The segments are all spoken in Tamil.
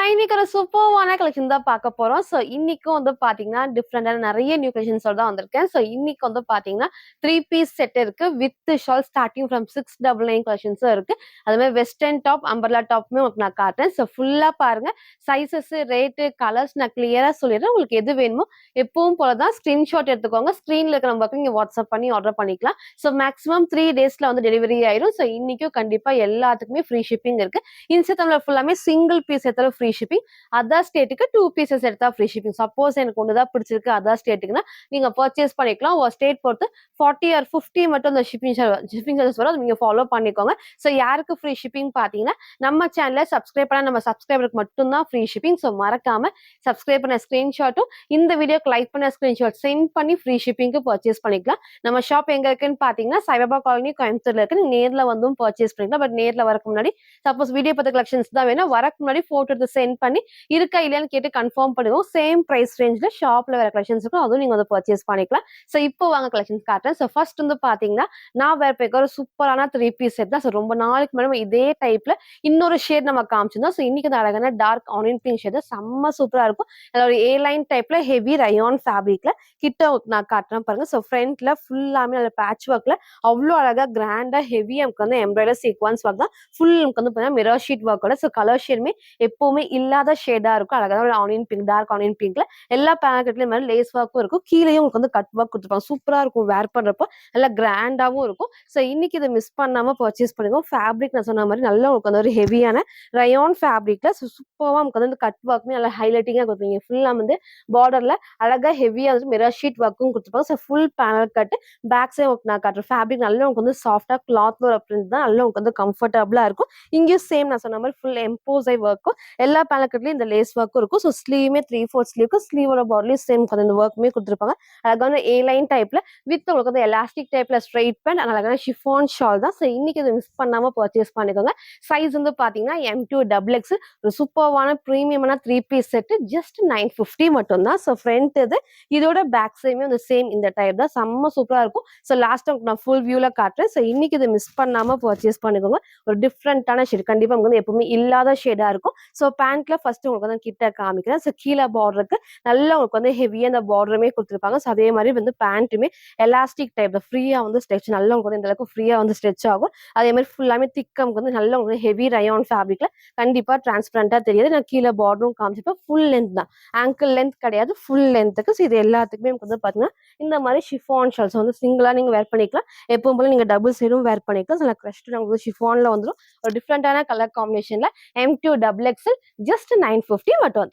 இன்னைக்கு ஒரு சூப்பர்வான கலெக்ஷன் தான் பார்க்க போறோம். ஸோ இன்னைக்கும் வந்து பார்த்தீங்கன்னா, டிஃப்ரெண்டான நெறைய நியூ கலெக்ஷன்ஸோட தான் வந்திருக்கேன். ஸோ இன்னைக்கு வந்து பார்த்தீங்கன்னா, 3 பீஸ் செட் இருக்கு. வித் ஷால் ஸ்டார்ட்டிங் ஃப்ரம் 699 கலெக்ஷன்ஸும் இருக்கு. அது மாரி வெஸ்டர்ன் டாப், அம்பர்லா டாப்புமே உங்களுக்கு நான் காட்டுறேன். ஸோ ஃபுல்லா பாருங்க. சைஸஸ், ரேட்டு, கலர்ஸ் நான் கிளியரா சொல்லிடுறேன். உங்களுக்கு எது வேணுமோ எப்பவும் போல தான் ஸ்கிரீன்ஷாட் எடுத்துக்கோங்க. ஸ்க்ரீன்ல இருக்கிற நம்பருக்கு நீங்க வாட்ஸ்அப் பண்ணி ஆர்டர் பண்ணிக்கலாம். ஸோ மேக்ஸிமம் 3 டேஸ்ல வந்து டெலிவரி ஆயிரும். ஸோ இன்னைக்கும் கண்டிப்பா எல்லாத்துக்குமே ஃப்ரீ ஷிப்பிங் இருக்கு. இன்ஸ்டா ஃபுல்லாமே சிங்கிள் பீஸ் எடுத்தாலும் ஃப்ரீ ஷிப்பிங். அதர் ஸ்டேட்டுக்கு 2 பீசஸ் எடுத்தா ஃப்ரீ ஷிப்பிங். சப்போஸ் எனக்கு ஒன்று தான் பிடிச்சிருக்கு அதர் ஸ்டேட்டுக்குன்னா நீங்க பர்ச்சேஸ் பண்ணிக்கலாம். ஒரு ஸ்டேட் பொறுத்து 40 ஆர் 50 மட்டும் அந்த ஷிப்பிங் சார்ஜஸ் வரும். நீங்க ஃபாலோ பண்ணிக்கோங்க. ஸோ யாருக்கு ஃப்ரீ ஷிப்பிங் பார்த்தீங்கன்னா, நம்ம சேனலை சப்ஸ்கிரைப் பண்ண நம்ம சப்ஸ்கிரைபருக்கு மட்டும் தான் ஃப்ரீ ஷிப்பிங். ஸோ மறக்காம சப்ஸ்கிரைப் பண்ண ஸ்கிரீன்ஷாட்டும் இந்த வீடியோக்கு லைக் பண்ண ஸ்கிரீன்ஷாட் சென்ட் பண்ணி ஃப்ரீ ஷிப்பிங்க்கு பர்ச்சேஸ் பண்ணிக்கலாம். நம்ம ஷாப் எங்க இருக்குன்னு பார்த்தீங்கன்னா, சாய்பாபா காலனி கோயம்புத்தூர்ல இருக்கு. நீங்க நேர்ல வந்தும் பர்ச்சேஸ் பண்ணிக்கலாம். பட் நேர்ல வரக்கு முன்னாடி சப்போஸ் வீடியோ பார்த்த கலெக்ஷன்ஸ் தான் வேணும் வரக்கு முன்னாடி போட்டோ எடுத்து சென்ட் பண்ணி இருக்கா இல்லையான்னு கேட்டு கன்ஃபார்ம் பண்ணுவோம். சேம் பிரைஸ் ரேஞ்ச்ல ஷாப்ல வேற கலெக்ஷன்ஸ் இருக்கும். அதுவும் நீங்க வந்து பர்ச்சேஸ் பண்ணிக்கலாம். ஸோ இப்போ வாங்க கலெக்ஷன்ஸ் காட்டுறேன். ஸோ ஃபர்ஸ்ட் வந்து பாத்தீங்கன்னா, நான் வேற போய் ஒரு சூப்பரான 3 பீஸ் செட் தான். ஸோ ரொம்ப நாளைக்கு முன்னாடி இதே டைப்ல இன்னொரு ஷேட் நம்ம காமிச்சிருந்தோம். ஸோ இன்னைக்கு அந்த அழகான டார்க் ஆனியன் பிங்க் ஷேட் செம்ம சூப்பரா இருக்கும். அதில் ஒரு ஏ லைன் டைப்ல ஹெவி ரயான் ஃபேப்ரிக்ல கிட்ட நான் காட்டுறேன் பாருங்க. ஸோ ஃப்ரண்ட்ல ஃபுல்லாமே அதில் பேட்ச் ஒர்க்ல அவ்வளோ அழகா கிராண்டா ஹெவி நமக்கு வந்து எம்ப்ராய்டர் சீக்வன்ஸ் ஒர்க் தான். ஃபுல் நமக்கு வந்து பார்த்தீங்கன்னா மிரர் ஷீட் ஒர்க்கோட. ஸோ கலர் ஷேடுமே எப்பவுமே இல்லாத ஷேடா இருக்கும். அழகான ஒரு ஆனியன் பிங்க், டார்க் ஆனியன் பிங்க்ல எல்லா பேக்கெட்லயும் மாதிரி லேஸ் ஒர்க்கும் இருக்கும். கீழேயும் உங்களுக்கு வந்து கட் ஒர்க் கொடுத்துருப்பாங்க. சூப்பரா இருக்கும். வேர் பண்றப்போ நல்லா கிராண்டாவும் இருக்கும். ஸோ இன்னைக்கு இதை மிஸ் பண்ணாம பர்ச்சேஸ் பண்ணிக்கோங்க. ஃபேப்ரிக் நான் சொன்ன மாதிரி நல்லா உங்களுக்கு வந்து ஒரு ஹெவியான ரயான் ஃபேப்ரிக்ல சூப்பராக நமக்கு வந்து கட் ஒர்க்குமே நல்லா ஹைலைட்டிங்கா கொடுப்பீங்க. ஃபுல்லா வந்து பார்டர்ல அழகா ஹெவியா வந்து மிரர் ஷீட் ஒர்க்கும் கொடுத்துருப்பாங்க. So full panel cut back side நான் காட்டுற ஃபேப்ரிக் நல்லா உங்களுக்கு வந்து சாஃப்டா கிளாத்ல ஒரு பிரிண்ட் தான் நல்லா உங்களுக்கு வந்து கம்ஃபர்டபுளா இருக்கும். இங்கேயும் சேம் நான் சொன்ன மாதிரி ஃபுல் எம்போசை ஒர்க்கும் எல்லா பேலக்கட்லயும் இந்த லேஸ் ஒர்க்கும் இருக்கும். ஸோ ஸ்லீவுமே 3/4 ஸ்லீவ்க்கு ஸ்லீவோட பாட்லயும் சேம் அந்த ஒர்க்குமே கொடுத்துருப்பாங்க. அழகான ஏ லைன் டைப்ல வித் உங்களுக்கு வந்து எலாஸ்டிக் டைப்ல ஸ்ட்ரைட் பேண்ட் அழகான ஷிஃபான் ஷால் தான். ஸோ இன்னைக்கு இதை மிஸ் பண்ணாம பர்ச்சேஸ் பண்ணிக்கோங்க. சைஸ் வந்து பாத்தீங்கன்னா M2 XXL ஒரு சூப்பர்வான ப்ரீமியமான 3 பீஸ் செட் ஜஸ்ட் 950 மட்டும் தான். ஸோ ஃப்ரண்ட் இது இதோட பேக் சைடுமே வந்து சேம் இந்த டைப் தான். செம்ம சூப்பரா இருக்கும். ஸோ லாஸ்ட் நான் ஃபுல் வியூல காட்டுறேன். ஸோ இன்னைக்கு இதை மிஸ் பண்ணாம பர்ச்சேஸ் பண்ணிக்கோங்க. ஒரு டிஃப்ரெண்டான ஷேட் கண்டிப்பா உங்களுக்கு வந்து எப்பவுமே இல்லாத ஷேடா இருக்கும். ஸோ பேண்ட்ல ஃபர்ஸ்ட் உங்களுக்கு வந்து கிட்ட காமிக்கிறேன். ஸோ கீழே பார்டருக்கு நல்லா உங்களுக்கு வந்து ஹெவியா அந்த பார்டருமே கொடுத்துருப்பாங்க. ஸோ அதே மாதிரி வந்து பேண்ட்டுமே எலாஸ்டிக் டைப் ஃப்ரீயா வந்து ஸ்ட்ரெச் நல்லா உங்களுக்கு வந்து இந்த அளவுக்கு ஃப்ரீயா வந்து ஸ்ட்ரெச் ஆகும். அதே மாதிரி ஃபுல்லாமே திக்கம் வந்து நல்லா உங்களுக்கு ஹெவி ரயான் ஃபேப்ரிக்ல கண்டிப்பா டிரான்ஸ்பரண்டா தெரியாது. நான் கீழே பார்டரும் காமிச்சிப்பேன். ஃபுல் லென்த் தான், ஆங்கிள் லென்த் கிடையாது, ஃபுல் லென்த்துக்கு. ஸோ இது எல்லாத்துக்குமே உங்களுக்கு வந்து பாத்தீங்கன்னா இந்த மாதிரி ஷிஃபான் ஷால்ஸ் வந்து சிங்கிளா நீங்க வேர் பண்ணிக்கலாம். எப்பவும் போல நீங்க டபுள் சைடும் வேர் பண்ணிக்கலாம். ஸோ கிரஷ்ட் உங்களுக்கு ஷிஃபான்ல வந்துடும். ஒரு டிஃப்ரெண்டான கலர் காம்பினேஷன்ல M2 XXL ஜஸ்ட் 950 மட்டும்.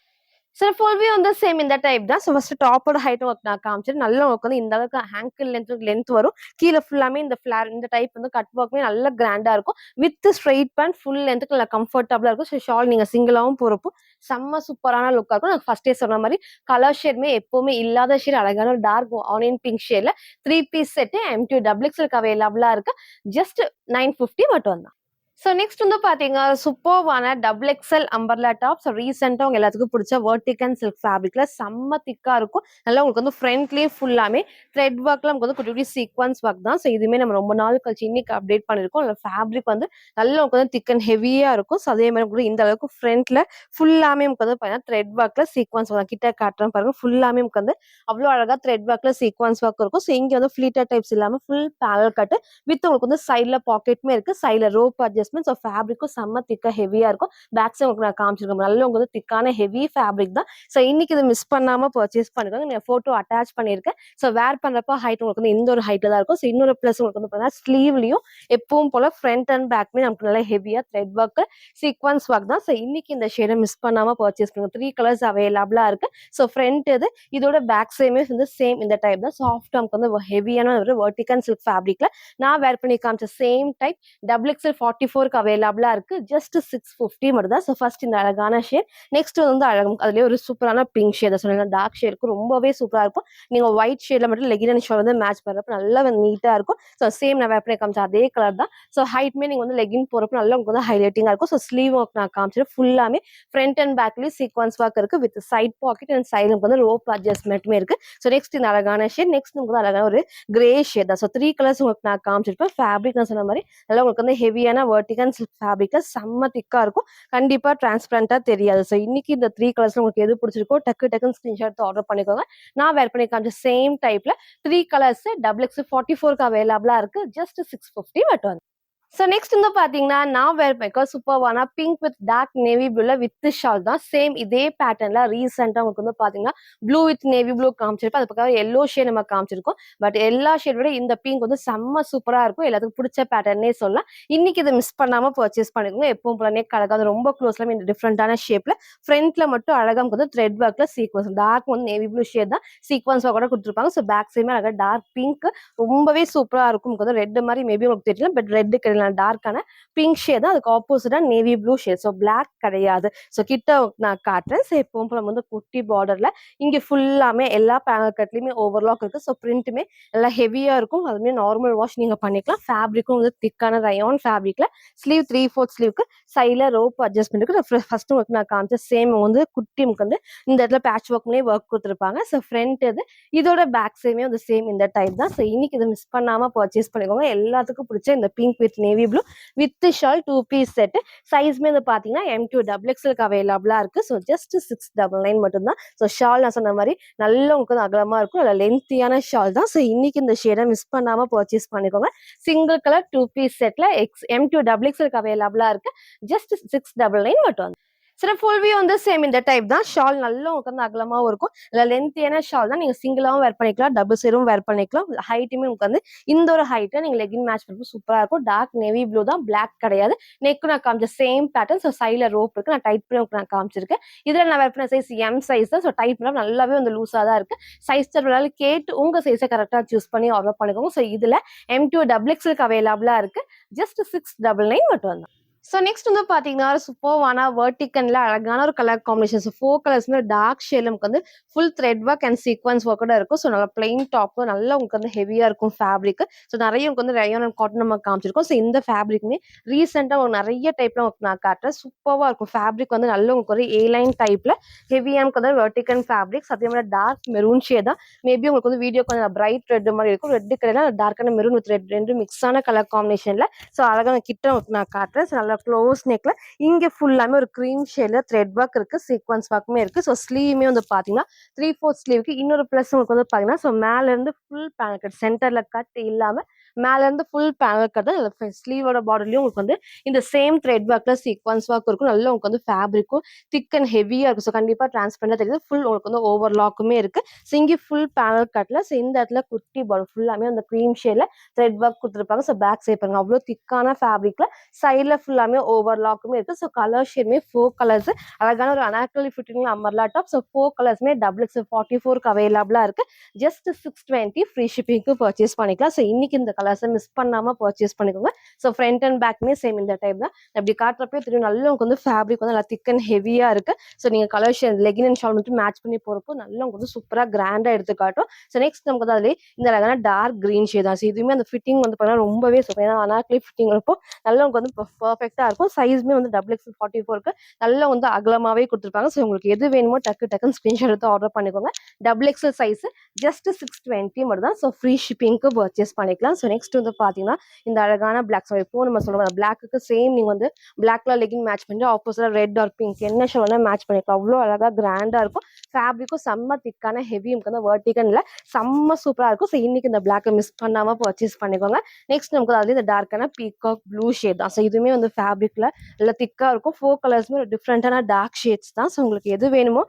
ஸோ ஃபுல் வியூ வந்து சேம் இந்த டைப் தான். ஸோ ஃபர்ஸ்ட் டாப்போட ஹைட் ஒர்க் நான் காமிச்சிட்டு நல்லா உங்களுக்கு வந்து இந்த அளவுக்கு ஆங்கிள் லென்த் வரும். கீழே ஃபுல்லாமே இந்த ஃபிளார் இந்த டைப் வந்து கட் ஒர்க்குமே நல்லா கிராண்டா இருக்கும். வித் ஸ்ட்ரைட் பேண்ட் ஃபுல் லென்த்துக்கு நல்லா கம்ஃபர்டபுளா இருக்கும். ஸோ ஷால் நீங்க சிங்கிளாவும் போறப்போ செம்ம சூப்பரான லுக்கா இருக்கும். நான் ஃபர்ஸ்டே சொன்ன மாதிரி கலர் ஷேடுமே எப்பவுமே இல்லாத ஷேட் அழகான டார்க் ஆனியன் பிங்க் ஷேட்ல 3 பீஸ் செட் M2 XXL அவைலபிளா இருக்கு. ஜஸ்ட் 950 மட்டும் தான். ஸோ நெக்ஸ்ட் வந்து பாத்தீங்க சூப்பர்வான XXL அம்பர்லா டாப். ஸோ ரீசெண்டா உங்க எல்லாத்துக்கும் பிடிச்ச வெர்டிகன் சில்க் ஃபேப்ரிக்ல செம்ம திக்கா இருக்கும். நல்லா உங்களுக்கு வந்து ஃப்ரண்ட்லயே ஃபுல்லாமே த்ரெட் ஒர்க்ல நமக்கு வந்து குட்டி குட்டி சீக்வன்ஸ் ஒர்க் தான். ஸோ இதுவுமே நம்ம ரொம்ப நாள் கழிச்சு இன்னைக்கு அப்டேட் பண்ணிருக்கோம். அந்த ஃபேப்ரிக் வந்து நல்லா உங்களுக்கு வந்து திக் அண்ட் ஹெவியா இருக்கும். ஸோ அதே மாதிரி கூட இந்த அளவுக்கு ஃப்ரண்ட்ல ஃபுல்லாமே நமக்கு வந்து பாத்தீங்கன்னா த்ரெட் ஒர்க்ல சீக்வன்ஸ் கிட்ட காட்டுறேன் பாருங்க. ஃபுல்லாமே நமக்கு வந்து அவ்வளோ அழகா த்ரெட் ஒர்க்ல சீக்வன்ஸ் ஒர்க் இருக்கும். ஸோ இங்க வந்து ஃபிளீட்டர் டைப்ஸ் இல்லாம ஃபுல் பேனல் கட் வித் உங்களுக்கு வந்து சைட்ல பாக்கெட்டுமே இருக்கு. சைட்ல ரோப் அட்ஜஸ்ட்மெண்ட். ஸோ ஃபேப்ரிக்கும் செம்ம திக்கா ஹெவியா இருக்கும். பேக் சைடு உங்களுக்கு நான் காமிச்சிருக்கேன். நல்ல உங்களுக்கு வந்து திக்கான ஹெவி ஃபேப்ரிக் தான். ஸோ இன்னைக்கு இதை மிஸ் பண்ணாம பர்ச்சேஸ் பண்ணிக்கோங்க. நான் போட்டோ அட்டாச் பண்ணியிருக்கேன். ஸோ வேர் பண்றப்ப ஹைட் உங்களுக்கு வந்து இந்த ஒரு ஹைட்ல தான் இருக்கும். ஸோ இன்னொரு பிளஸ் உங்களுக்கு வந்து பார்த்தீங்கன்னா ஸ்லீவ்லயும் எப்பவும் போல ஃப்ரண்ட் அண்ட் பேக்மே நமக்கு நல்லா ஹெவியா த்ரெட் ஒர்க் சீக்வன்ஸ் ஒர்க் தான். ஸோ இன்னைக்கு இந்த ஷேடை மிஸ் பண்ணாம பர்ச்சேஸ் பண்ணுங்க. 3 கலர்ஸ் அவைலபிளா இருக்கு. ஸோ ஃப்ரண்ட் இது இதோட பேக் சைடுமே வந்து சேம் இந்த டைப் தான். சாஃப்ட் நமக்கு வந்து ஹெவியான ஒரு வெர்டிகன் சில்க் ஃபேப்ரிக்ல நான் வேர் பண்ணி காமிச்ச சேம் டைப் XXL 44க்கு அவைலபிளா இருக்கு. ஜஸ்ட் 650 மட்டும் தான். ஸோ ஃபர்ஸ்ட் இந்த அழகான ஷேட். நெக்ஸ்ட் வந்து அழகும் அதுலயே ஒரு சூப்பரான பிங்க் ஷேட் சொன்னா டார்க் ஷேடுக்கு ரொம்பவே சூப்பரா இருக்கும். நீங்க ஒயிட் ஷேட்ல மட்டும் லெகின் அண்ட் ஷால் வந்து மேட்ச் பண்றப்ப நல்லா வந்து நீட்டா இருக்கும். ஸோ சேம் நான் வேர் பண்ணி காமிச்ச அதே கலர் தான். ஸோ ஹைட்மே நீங்க வந்து லெகின் போறப்ப நல்லா உங்களுக்கு வந்து ஹைலைட்டிங்கா இருக்கும். ஸோ ஸ்லீவ் ஒர்க் நான் காமிச்சிட்டு ஃபுல்லாமே ஃப்ரண்ட் அண்ட் பேக்லயும் சீக்வன்ஸ் ஒர்க் இருக்கு. வித் சைட் பாக்கெட் அண்ட் சைடுக்கு வந்து ரோப் அட்ஜஸ்ட்மெண்ட்டுமே இருக்கு. ஸோ நெக்ஸ்ட் இந்த அழகான ஷேட். நெக்ஸ்ட் உங்களுக்கு அழகான ஒரு கிரே ஷேட் தான். ஸோ 3 கலர்ஸ் உங்களுக்கு நான் காமிச்சிருப்பேன். ஃபேப்ரிக் நான் சொன்ன மாதிரி நல்லா உங்களுக்கு வந்து ஹெவியான வெர்டிகன் சில்க் ஃபேப்ரிக்ல செம்ம திக்கா இருக்கும். கண்டிப்பா டிரான்ஸ்பரண்டா தெரியாது. ஸோ இன்னைக்கு இந்த 3 கலர்ஸ்ல உங்களுக்கு எது பிடிச்சிருக்கோ டக்குன்னு ஸ்கிரீன்ஷாட் எடுத்து ஆர்டர் பண்ணிக்கோங்க. நான் வேர் பண்ணி காமிச்ச சேம் டைப்ல 3 கலர்ஸ் XXL 44க்கு அவைலபிளா இருக்கு. ஜஸ்ட் 650 மட்டும். ஸோ நெக்ஸ்ட் வந்து பார்த்தீங்கன்னா, நான் வேர் பண்ணியிருக்க சூப்பர்வான பிங்க் வித் டார்க் நேவி ப்ளூல வித் ஷால் தான். சேம் இதே பேட்டர்ன்ல ரீசெண்டா உங்களுக்கு வந்து பார்த்தீங்கன்னா, ப்ளூ வித் நேவி ப்ளூ காமிச்சிருப்போம். அது பக்கம் எல்லோ ஷேட் நம்ம காமிச்சிருக்கோம். பட் எல்லா ஷேட் விட இந்த பிங்க் வந்து செம்ம சூப்பரா இருக்கும். எல்லாத்துக்கும் பிடிச்ச பேட்டர்னே சொல்லலாம். இன்னைக்கு இதை மிஸ் பண்ணாம பர்ச்சேஸ் பண்ணிக்கோங்க. எப்பவும் போல நெக் அழகா அது ரொம்ப க்ளோஸ்ல டிஃப்ரெண்டான ஷேப்ல ஃப்ரண்ட்ல மட்டும் அழகா வந்து த்ரெட் ஒர்க்ல சீக்வன்ஸ் டார்க் வந்து நேவி ப்ளூ ஷேட் தான் சீக்வன்ஸ் கூட கொடுத்துருப்பாங்க. ஸோ பேக் சைடுமே அழகா டார்க் பிங்க் ரொம்பவே சூப்பரா இருக்கும். உங்களுக்கு வந்து ரெட் மாதிரி மேபி உங்களுக்கு தெரியல, பட் ரெட் கிடையாது, டார்க்கான பிங்க் ஷேட் தான். அதுக்கு ஆப்போசிட்டா navy blue shade. So black கிடையாது. ஸோ கிட்ட நான் காட்டுறேன். ஸோ எப்பவும் போல வந்து குட்டி பார்டர்ல இங்க ஃபுல்லாமே எல்லா பேனல் கட்லயுமே ஓவர்லாக் இருக்கு. ஸோ பிரிண்ட்டுமே எல்லாம் ஹெவியா இருக்கும். அதுமே நார்மல் வாஷ் நீங்க பண்ணிக்கலாம். ஃபேப்ரிக்கும் வந்து திக்கான ரயான் ஃபேப்ரிக்ல ஸ்லீவ் 3/4 ஸ்லீவ்க்கு சைட்ல ரோப் அட்ஜஸ்ட்மெண்ட் இருக்கு. ஃபர்ஸ்ட் உங்களுக்கு நான் காமிச்ச சேம் வந்து குட்டிமுக்கு வந்து இந்த இடத்துல பேட்ச் ஒர்க்லேயே ஒர்க் கொடுத்துருப்பாங்க. ஸோ ஃப்ரண்ட் இது இதோட பேக் சைடுமே வந்து சேம் இந்த டைப் தான். ஸோ இன்னைக்கு இதை மிஸ் பண்ணாம பர்ச்சேஸ் பண்ணிக்கோங்க. எல்லாத்துக்கும் பிடிச்ச இந்த pink with navy blue with shawl 2 piece set. சைஸ்மே வந்து பாத்தீங்கன்னா M2 XXLக்கு அவைலபிளா இருக்கு. ஸோ ஜஸ்ட் 699 மட்டும்தான். ஸோ ஷால் நான் சொன்ன மாதிரி நல்ல உங்களுக்கு அகலமா இருக்கும். அதில் லென்த்தியான ஷால் தான். ஸோ இன்னைக்கு இந்த ஷேடை மிஸ் பண்ணாம பர்ச்சேஸ் பண்ணிக்கோங்க. சிங்கிள் கலர் 2 பீஸ் செட்ல M2 XXLக்கு அவைலபிளா இருக்கு. ஜஸ்ட் 699 மட்டும். சில ஃபுல் வியூ வந்து சேம் இந்த டைப் தான். ஷால் நல்லா உங்களுக்கு வந்து அகலமாவும் இருக்கும். இல்லை லென்த்தியான ஷால் தான். நீங்க சிங்கிளாவும் வேர் பண்ணிக்கலாம், டபுள் சைடும் வேர் பண்ணிக்கலாம். ஹைட்டுமே உங்களுக்கு வந்து இந்த ஒரு ஹைட்டை நீங்க லெகின் மேட்ச் பண்ணுறது சூப்பரா இருக்கும். டார்க் நேவி ப்ளூ தான், பிளாக் கிடையாது. நெக்கு நான் காமிச்ச சேம் பேட்டர்ன். ஸோ சைட்ல ரோப் இருக்கு, நான் டைட் பண்ணி உங்களுக்கு நான் காமிச்சிருக்கேன். இதுல நான் வேர் பண்ண சைஸ் எம் சைஸ் தான். ஸோ டைட் பண்ணா நல்லாவே வந்து லூஸா தான் இருக்கு. சைஸ் தரவனால கேட்டு உங்க சைஸை கரெக்டா சூஸ் பண்ணி ஆர்டர் பண்ணிக்கோங்க. ஸோ இதுல M2 XXLக்கு அவைலபிளா இருக்கு. ஜஸ்ட் 699 மட்டும் தான். ஸோ நெக்ஸ்ட் வந்து பார்த்தீங்கன்னா, சூப்பர்வான வெர்டிகன்ல அழகான ஒரு கலர் காம்பினேஷன். ஸோ 4 கலர்ஸ்மே டார்க் ஷேட்ல நமக்கு வந்து full thread work and sequins ஒர்க்கோட இருக்கும். ஸோ நல்லா பிளைன் டாப் நல்லா உங்களுக்கு வந்து ஹெவியா இருக்கும் ஃபேப்ரிக். ஸோ நிறைய உங்களுக்கு வந்து ரயான் அண்ட் காட்டன் நம்ம காமிச்சிருக்கோம். ஸோ இந்த ஃபேப்ரிக்மே ரீசெண்டாக ஒரு நிறைய டைப்ல உங்களுக்கு நான் காட்டுறேன். சூப்பராக இருக்கும் ஃபேப்ரிக் வந்து நல்ல உங்களுக்கு ஒரு ஏ லைன் டைப்ல ஹெவியாக நமக்கு வந்து வெர்டிகன் ஃபேப்ரிக்ஸ். அதே மாதிரி டார்க் மெரூன் ஷேட் தான். மேபி உங்களுக்கு வந்து வீடியோ கொஞ்சம் பிரைட் ரெட் மாதிரி இருக்கும். ரெட் கிடையாது, டார்க்கான மெரூன் வித் ரெட் ரெண்டு மிக்ஸான கலர் காம்பினேஷன்ல. ஸோ அழகான கிட்ட நான் காட்டுறேன். ஸோ நல்லா க்ளோஸ் நெக்ல இங்க ஃபுல்லாமே ஒரு கிரீம் ஷேட்ல த்ரெட் ஒர்க் இருக்கு, சீக்வன்ஸ் ஒர்க்குமே இருக்கு. ஸோ ஸ்லீவுமே வந்து பாத்தீங்கன்னா 3/4 ஸ்லீவுக்கு இன்னொரு பிளஸ் உங்களுக்கு வந்து பாத்தீங்கன்னா, ஸோ மேல இருந்து ஃபுல் பேனல் கட், சென்டர்ல கட் இல்லாம மேல இருந்து ஃபுல் பேனல் கட் தான். ஸ்லீவோட பார்டர்லயும் உங்களுக்கு வந்து இந்த சேம் த்ரெட் ஒர்க்ல சீக்வன்ஸ் ஒர்க் இருக்கும். நல்லா உங்களுக்கு வந்து ஃபேப்ரிக்கும் திக் அண்ட் ஹெவியா இருக்கும். ஸோ கண்டிப்பா டிரான்ஸ்பரண்டா தெரியுது. ஃபுல் உங்களுக்கு வந்து ஓவர்லாக்குமே இருக்கு. ஸோ இங்கே ஃபுல் பேனல் கட்ல ஸோ இந்த இடத்துல குட்டி பார்டர் ஃபுல்லாமே அந்த கிரீம் ஷேட்ல த்ரெட் ஒர்க் கொடுத்துருப்பாங்க. ஸோ பேக் சைட் பாருங்க, அவ்வளோ திக்கான ஃபேப்ரிக்ல சைட்ல ஃபுல்லாமே ஓவர்லாக்குமே இருக்கு. ஸோ கலர் ஷேட்மே 4 கலர்ஸ் அழகான ஒரு Anarkali fitting umbrella top. So 4 கலர்ஸ்மே XXL 44க்கு அவைலபிளா இருக்கு. ஜஸ்ட் 620 ஃப்ரீ ஷிப்பிங்க்கு பர்ச்சேஸ் பண்ணிக்கலாம். ஸோ இன்னைக்கு இந்த கலர்ஸை மிஸ் பண்ணாம பர்ச்சேஸ் பண்ணிக்கோங்க. ஸோ ஃப்ரண்ட் அண்ட் பேக்மே சேம் இந்த டைப் தான். அப்படி காட்டுறப்பே தெரியும் நல்லா உங்களுக்கு வந்து ஃபேப்ரிக் வந்து நல்லா திக் அண்ட் ஹெவியா இருக்கு. ஸோ நீங்க colour shade leggings and shawl மட்டும் மேட்ச் பண்ணி போறப்போ நல்லா உங்களுக்கு வந்து சூப்பரா கிராண்டா எடுத்து காட்டும். ஸோ நெக்ஸ்ட் நமக்கு வந்து அதுலேயே இந்த அழகான டார்க் கிரீன் ஷேட் தான். ஸோ இதுவுமே அந்த ஃபிட்டிங் வந்து பார்த்தீங்கன்னா ரொம்பவே சூப்பர். ஏன்னா அனார்கலி ஃபிட்டிங் இருப்போ நல்லா உங்களுக்கு வந்து பர்ஃபெக்டா இருக்கும். சைஸ்மே வந்து XXL 44க்கு நல்லா வந்து அகலமாவே கொடுத்துருப்பாங்க. ஸோ உங்களுக்கு எது வேணுமோ டக்குன்னு ஸ்கிரீன்ஷாட் எடுத்து ஆர்டர் பண்ணிக்கோங்க. XXL சைஸ் ஜஸ்ட் 620 மட்டும் தான். ஸோ ஃப்ரீ ஷிப்பிங்க்கு பர்ச்சேஸ் பண்ணிக்கலாம். ஸோ நெக்ஸ்ட் வந்து பார்த்தீங்கன்னா இந்த அழகான பிளாக். ஸோ இப்போ நம்ம சொல்லுவோம் பிளாக்கு சேம் நீங்க வந்து பிளாக்ல லெகின் மேட்ச் பண்ணி ஆப்போசிட்டா ரெட் ஆர் பிங்க் என்ன ஷோ வேணா மேட்ச் பண்ணிக்கலாம். அவ்வளோ அழகா கிராண்டா இருக்கும். ஃபேப்ரிக்கும் செம்ம திக்கான ஹெவி நமக்கு வந்து வெர்டிகன்ல செம்ம சூப்பரா இருக்கும். ஸோ இன்னைக்கு இந்த பிளாக்கை மிஸ் பண்ணாம பர்ச்சேஸ் பண்ணிக்கோங்க. நெக்ஸ்ட் நமக்கு அதுல இந்த டார்க்கான பீகாக் ப்ளூ ஷேட் தான். ஸோ இதுவுமே வந்து ஃபேப்ரிக்ல நல்லா திக்கா இருக்கும். 4 கலர்ஸ்மே ஒரு டிஃப்ரெண்டான டார்க் ஷேட்ஸ் தான். ஸோ உங்களுக்கு எது வேணுமோ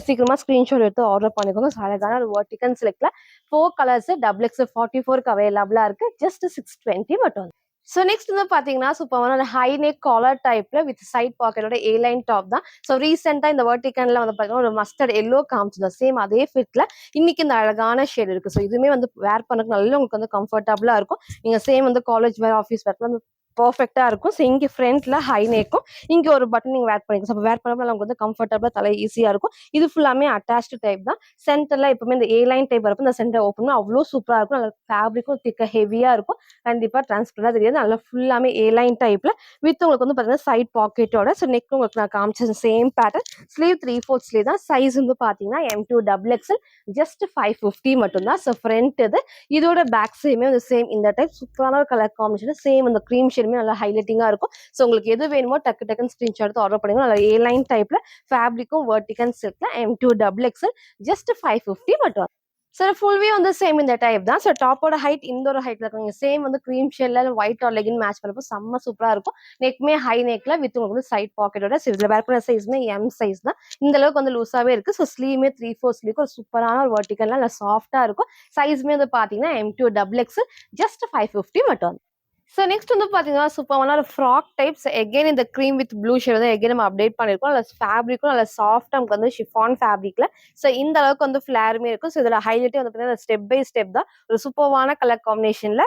சீக்கிரமா ஸ்கிரீன்ஷாட் எடுத்து ஆர்டர் பண்ணிக்கோங்க. ஸோ அழகான ஒரு வெர்டிகன் செலக்ட்ல 4 கலர்ஸ் XXL 44க்கு அவைலபிளா இருக்கு. ஜஸ்ட் 620 மட்டும். ஸோ நெக்ஸ்ட் வந்து பார்த்தீங்கன்னா சூப்பரான ஹை நெக் காலர் டைப்ல வித் சைட் பாக்கெட்டோட ஏ லைன் டாப் தான். ஸோ ரீசெண்டாக இந்த வெர்டிகன்ல வந்து பார்த்தீங்கன்னா ஒரு மஸ்டர்ட் எல்லோ காமிச்சிருந்தோம். சேம் அதே ஃபிட்ல இன்னைக்கு இந்த அழகான ஷேட் இருக்கு. ஸோ இதுவுமே வந்து வேர் பண்ணக்கு நல்லா உங்களுக்கு வந்து கம்ஃபர்டபுளா இருக்கும். நீங்க சேம் வந்து காலேஜ் வேர், ஆஃபீஸ் வேர்ல வந்து பர்ஃபெக்டா இருக்கும். ஸோ இங்கே ஃப்ரண்ட்ல ஹை நெக்கும் இங்கே ஒரு பட்டன் நீங்க வேர் பண்ணிக்கலாம். ஸோ வேர் பண்ணப்போ நமக்கு வந்து கம்ஃபர்டபுளா தலை ஈஸியா இருக்கும். இது ஃபுல்லாமே அட்டாச்டு டைப் தான். சென்டர்ல எப்பவுமே இந்த ஏ லைன் டைப் வரப்போ இந்த சென்டர் ஓப்பன் அவ்வளோ சூப்பரா இருக்கும். நல்ல ஃபேப்ரிக்கும் திக்க ஹெவியா இருக்கும். கண்டிப்பா டிரான்ஸ்பரண்டா தெரியாது. நல்லா ஃபுல்லாமே ஏ லைன் டைப்ல வித் உங்களுக்கு வந்து பாத்தீங்கன்னா சைட் பாக்கெட்டோட. ஸோ நெக் உங்களுக்கு நான் காமிச்ச சேம் பேட்டர்ன். ஸ்லீவ் 3/4 ஸ்லீவ் தான். சைஸ் வந்து பாத்தீங்கன்னா M2 XXL ஜஸ்ட் 550 மட்டும்தான். ஸோ ஃப்ரண்ட் இது இதோட பேக் சைடுமே வந்து சேம் இந்த டைப் சூப்பரான ஒரு கலர் காம்பினேஷன். சேம் இந்த கிரீம் ஷேட் ஷேடுமே நல்லா ஹைலைட்டிங்கா இருக்கும். ஸோ உங்களுக்கு எது வேணுமோ டக்கு டக்குன்னு ஸ்கிரீன்ஷாட் எடுத்து ஆர்டர் பண்ணுங்க. நல்லா ஏ லைன் டைப்ல ஃபேப்ரிக்கும் வெர்டிகல் சில்க்ல M2 டபுள் எக்ஸ்எல் ஜஸ்ட் 550 மட்டும். சார் ஃபுல் வியூ வந்து சேம் இந்த டைப் தான். ஸோ டாப்போட ஹைட் இந்த ஒரு ஹைட்ல இருக்குங்க. சேம் வந்து கிரீம் ஷேட்ல ஒயிட் ஆர் லெகின் மேட்ச் பண்ணப்போ செம்ம சூப்பரா இருக்கும். நெக்மே ஹை நெக்ல வித் உங்களுக்கு வந்து சைட் பாக்கெட்டோட இதுல வேர் பண்ண சைஸ்மே எம் சைஸ் தான். இந்த அளவுக்கு வந்து லூஸாவே இருக்கு. ஸோ ஸ்லீவ்மே 3/4 ஸ்லீவ் ஒரு சூப்பரான ஒரு வெர்டிகல்ல நல்லா சாஃப்டா இருக்கும். சைஸ்மே வந்து பாத்தீங்கன்னா M2 டபுள் எக்ஸ் ஜஸ்ட் 550 மட்டும். ஸோ நெக்ஸ்ட் வந்து பார்த்தீங்கன்னா, சூப்பரான ஒரு ஃப்ராக் டைப்ஸ் எகைன் இந்த க்ரீம் வித் ப்ளூ ஷேட் வந்து எகைன் நம்ம அப்டேட் பண்ணியிருக்கோம். நல்ல ஃபேப்ரிக்கும் நல்ல சாஃப்ட்டா நமக்கு வந்து ஷிஃபான் ஃபேப்ரிக்ல. ஸோ இந்த அளவுக்கு வந்து ஃப்ளேருமே இருக்கும். ஸோ இதில ஹைலைட்டே வந்து பார்த்தீங்கன்னா, ஸ்டெப் பை ஸ்டெப் தான். ஒரு சூப்பர்வான கலர் காம்பினேஷன்ல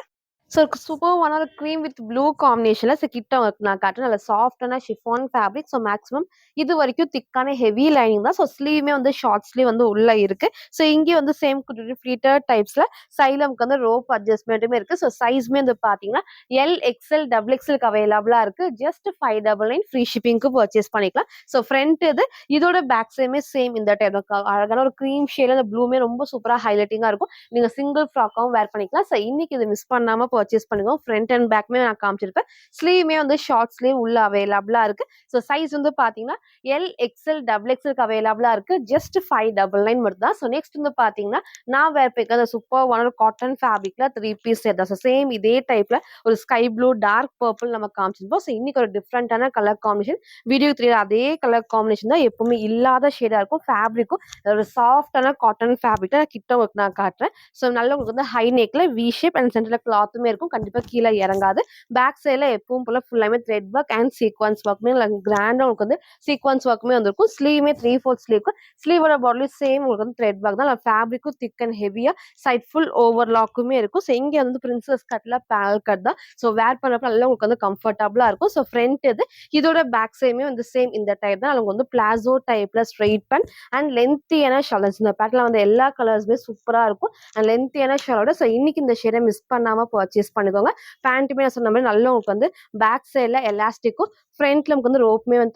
ஸோ சூப்பர்வான ஒரு க்ரீம் வித் ப்ளூ காம்பினேஷன்ல கிட்ட உங்களுக்கு நான் காட்டுறேன். நல்ல சாஃப்ட்டான ஷிஃபான் ஃபேப்ரிக். ஸோ மேக்ஸிமம் இது வரைக்கும் திக்கான ஹெவி லைனிங் தான். ஸோ ஸ்லீவுமே வந்து ஷார்ட் ஸ்லீவ் வந்து உள்ள இருக்கு. ஸோ இங்கேயும் வந்து சேம் ஃப்ளீட்டட் டைப்ஸ்ல சைடுல நமக்கு வந்து ரோப் அட்ஜஸ்ட்மெண்ட்டுமே இருக்கு. ஸோ சைஸ்மே வந்து பார்த்தீங்கன்னா எல், எக்ஸ்எல், டபுள் எக்ஸ்எல்க்கு அவைலபிளா இருக்கு. ஜஸ்ட் 599 ஃப்ரீ ஷிப்பிங்க்கு பர்ச்சேஸ் பண்ணிக்கலாம். ஸோ ஃப்ரண்ட் இது இதோட பேக் சைடுமே சேம் இந்த டைப் அழகான ஒரு க்ரீம் ஷேட்ல அந்த ப்ளூமே ரொம்ப சூப்பரா ஹைலைட்டிங்கா இருக்கும். நீங்க சிங்கிள் ஃப்ராக்காவும் வேர் பண்ணிக்கலாம். ஸோ இன்னைக்கு இது மிஸ் பண்ணாம பர்ச்சேஸ் பண்ணுங்க. ஃப்ரண்ட் அண்ட் பேக்மே நான் காமிச்சிருப்பேன். ஸ்லீவ்மே வந்து ஷார்ட் ஸ்லீவ் உள்ள அவைலபிளா இருக்கு. ஸோ சைஸ் வந்து பாத்தீங்கன்னா எல், எக்ஸ்எல், டபுள் எக்ஸ்எல்க்கு அவைலபிளா இருக்கு. ஜஸ்ட் 599 மட்டும் தான். ஸோ நெக்ஸ்ட் வந்து பாத்தீங்கன்னா நான் வேர் பண்ணிருக்க அந்த சூப்பர்வான ஒரு காட்டன் ஃபேப்ரிக்ல 3 பீஸ் செட் தான். ஸோ சேம் இதே டைப்ல ஒரு ஸ்கை ப்ளூ, டார்க் பர்பிள் நம்ம காமிச்சிருப்போம். ஸோ இன்னைக்கு ஒரு டிஃப்ரெண்டான கலர் காம்பினேஷன். வீடியோ தெரியுற அதே கலர் காம்பினேஷன் தான். எப்பவுமே இல்லாத ஷேடா இருக்கும். ஃபேப்ரிக்கும் ஒரு சாஃப்டான காட்டன் ஃபேப்ரிக் தான் கிட்ட உங்களுக்கு நான் காட்டுறேன். ஸோ நல்ல உங்களுக்கு வந்து ஹை நெக்ல வி ஷேப் அண்ட் சென்டர்ல கிளாத்துமே இருக்கும். கண்டிப்பா கீழே இறங்காது. பேக் சைட்ல எப்பவும் போல ஃபுல்லாமே த்ரெட் ஒர்க் அண்ட் சீக்வன்ஸ் ஒர்க்மே கிராண்டா உங்களுக்கு வந்து சீக்வன்ஸ் ஒர்க்குமே வந்திருக்கும். ஸ்லீவ்மே 3/4 ஸ்லீவ்க்கு ஸ்லீவோட பாடியும் சேம் உங்களுக்கு வந்து த்ரெட் ஒர்க் தான். ஃபேப்ரிக்கும் திக் அண்ட் ஹெவியா சைட் ஃபுல் ஓவர்லாக்குமே இருக்கும். ஸோ இங்க வந்து பிரின்சஸ் கட்ல பேல் கட் தான். ஸோ வேர் பண்றப்ப நல்லா உங்களுக்கு வந்து கம்ஃபர்டபுளா இருக்கும். ஸோ ஃப்ரண்ட் இது இதோட பேக் சைடுமே வந்து சேம் இந்த டைப் தான். அவங்க வந்து பிளாசோ டைப்ல ஸ்ட்ரெயிட் பேண்ட் அண்ட் லென்த்தியான ஷாலன்ஸ். இந்த பேட்டர்ல வந்து எல்லா கலர்ஸுமே சூப்பரா இருக்கும். அண்ட் லென்த்தியான ஷாலோட ஸோ இன்னைக்கு இந்த ஷேடை மிஸ் பண்ணாம பர்ச்சேஸ் பண்ணிக்கோங்க. பேண்ட்டுமே நான் சொன்ன மாதிரி நல்லா உங்களுக்கு வந்து பேக் சைட்ல எலாஸ்டிக்கும் ஃப்ரண்ட்ல நமக்கு வந்து ரோப்புமே வந்து